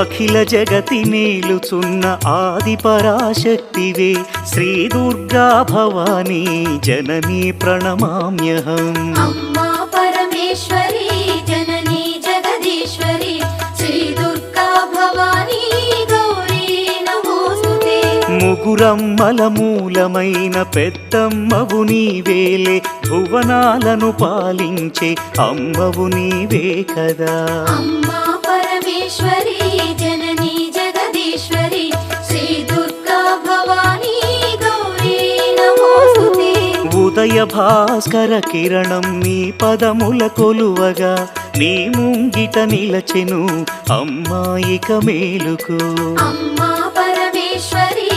అఖిల జగతి నేలుచున్న ఆది పరాశక్తివే శ్రీ దుర్గా భవానీ జననీ ప్రణమామ్యహం అమ్మా పరమేశ్వరి జననీ జగదీశ్వరి శ్రీ దుర్గా భవానీ గౌరీ నమోస్తుతే ముగురమ్మల మూలమైన పెద్దమ్మవు నీవేలే భువనాలను పాలించే అమ్మవు నీవే కదా అమ్మా పరమేశ్వరి జననీ జగదీశ్వరి శ్రీ దుర్గా భవానీ గౌరీ నమోస్తుతే ఉదయ భాస్కర కిరణం నీ పదముల కొలువగా నీ ముంగిట నిలచెను అమ్మాయిక మేలుకు అమ్మా పరమేశ్వరి